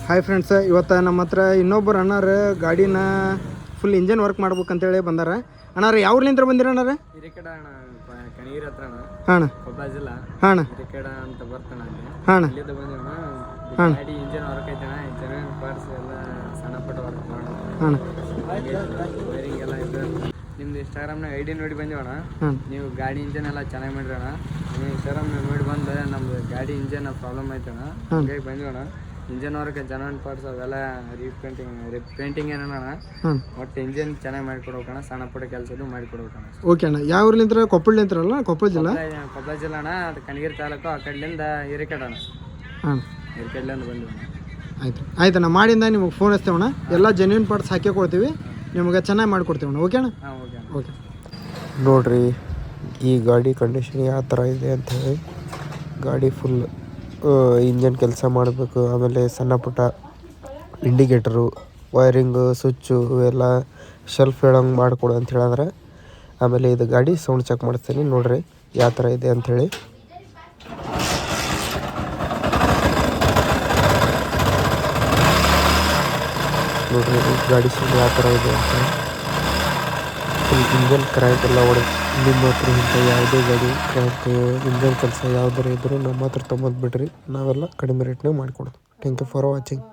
Hi friends, ಇವತ್ತು ನಮ್ಮ ಹತ್ರ ಇನ್ನೊಬ್ಬರು ಅಣ್ಣಾರು ಗಾಡಿನ ಫುಲ್ ಇಂಜನ್ ವರ್ಕ್ ಮಾಡ್ಬೇಕಂತೇಳಿ ಬಂದಾರ. ಅಣ್ಣಾರು ಯಾವ್ರಲಿಂತ್ರ ಬಂದಿರ ಅಣ್ಣಾರ? ಹಿರೇಕಡ ಕಣಗಿರಿ ಹತ್ರ ಹಾಂ ಕೊಪ್ಪಳ ಜಿಲ್ಲಾ ಹಾಂ ಹಿರೇಕಡ ಅಂತ ಬರ್ತಾನ ಹಾಂ ಇಲ್ಲಿಂದ ಬಂದಿವಣ. ಗಾಡಿ ಇಂಜನ್ ವರ್ಕ್ ಐತಣ, ಇಂಜನ್ ಪಾರ್ಟ್ಸ್ ಎಲ್ಲ ಸಣ್ಣ ಪುಟ್ಟ ವರ್ಕ್ ಮಾಡೋಣ. ಹಾಂ ವೈರಿಂಗ್ ಎಲ್ಲ ಇದೆ. ನಿಮ್ದು ಇನ್ಸ್ಟಾಗ್ರಾಮ್ನಾಗ ಐಡಿ ನೋಡಿ ಬಂದಿವಣ. ನೀವು ಗಾಡಿ ಇಂಜನ್ ಎಲ್ಲ ಚೆನ್ನಾಗಿ ಮಾಡಿರೋಣ. ನೀವು ಇನ್ಸ್ಟಾಗ್ರಾಮ್ನಾಗ ನೋಡಿ ಬಂದು ನಮ್ದು ಗಾಡಿ ಇಂಜನ್ ಪ್ರಾಬ್ಲಮ್ ಐತಣ, ಹಾಗಾಗಿ ಬಂದಿವಣ. ಇಂಜನ್ ವರ್ಕ್ ಜನರಲ್ ಪಾರ್ಟ್ಸ್ ಅವೆಲ್ಲ ಪೇಂಟಿಂಗ್ ಏನಣ್ಣ, ಒಟ್ಟು ಇಂಜನ್ ಚೆನ್ನಾಗಿ ಮಾಡಿಕೊಡ್ಬೇಕಣ. ಸಣ್ಣ ಪುಟ್ಟ ಕೆಲಸದ್ದು ಮಾಡಿಕೊಡ್ಬೇಕಣ್ಣ. ಓಕೆ ಅಣ್ಣ. ಯಾವ ಊರ್ಲಿಂತ್ರ? ಕೊಪ್ಪಳಲಿಂತ್ರಲ್ಲ? ಕೊಪ್ಪಳ ಜಿಲ್ಲಾ. ಕೊಪ್ಪಳ ಜಿಲ್ಲಾ ಅಣ್ಣ. ಅದು ಕಣಗಿರಿ ತಾಲೂಕು. ಆ ಕಡೆಯಿಂದ ಹಿರೇಕಡ ಅಣ್ಣ. ಹಾಂ, ಹಿರೇಕಡ್ಲಿಂದ ಬಂದಿವಣ್ಣ. ಆಯ್ತಣ್ಣ. ಮಾಡಿಂದ ನಿಮಗೆ ಫೋನ್ ಹಚ್ತೇವಣ್ಣ. ಎಲ್ಲ ಜೆನ್ಯೂನ್ ಪಾರ್ಟ್ಸ್ ಹಾಕಿ ಕೊಡ್ತೀವಿ, ನಿಮಗೆ ಚೆನ್ನಾಗಿ ಮಾಡಿಕೊಡ್ತೀವಣ್ಣ. ಓಕೆ ಅಣ್ಣ? ಹಾಂ, ಓಕೆ ಓಕೆ. ನೋಡಿರಿ ಈ ಗಾಡಿ ಕಂಡೀಷನ್ ಯಾವ ಥರ ಇದೆ ಅಂಥೇಳಿ. ಗಾಡಿ ಫುಲ್ ಇಂಜನ್ ಕೆಲಸ ಮಾಡಬೇಕು. ಆಮೇಲೆ ಸಣ್ಣ ಪುಟ್ಟ ಇಂಡಿಕೇಟರು, ವೈರಿಂಗು, ಸ್ವಿಚ್ಚು ಇವೆಲ್ಲ ಶೆಲ್ಫ್ ಹೇಳೋಂಗೆ ಮಾಡಿಕೊಡು ಅಂತ ಹೇಳಿದ್ರೆ. ಆಮೇಲೆ ಇದು ಗಾಡಿ ಸೌಂಡ್ ಚೆಕ್ ಮಾಡಿಸ್ತೀನಿ, ನೋಡಿರಿ ಯಾವ ಥರ ಇದೆ ಅಂಥೇಳಿ. ನೋಡಿರಿ ಗಾಡಿ ಸೌಂಡ್ ಯಾವ ಥರ ಇದೆ ಅಂತ. ಫುಲ್ ಇಂಜನ್ ಕ್ರ್ಯಾಂಕ್ ಎಲ್ಲ ಹೊಡೆದು ನಿಮ್ಮ ಹತ್ರ ಇಂಥ ಯಾವುದೇ ಗಾಡಿ ಕ್ರ್ಯಾಂಕ್ ಇಂಜನ್ ಕೆಲಸ ಯಾವ್ದಾರು ಇದ್ದರೂ ನಮ್ಮ ಹತ್ರ ತೊಗೊಂಬಂದು ಬಿಡ್ರಿ, ನಾವೆಲ್ಲ ಕಡಿಮೆ ರೇಟ್ನಾಗ ಮಾಡಿಕೊಡೋದು. Thank you for watching.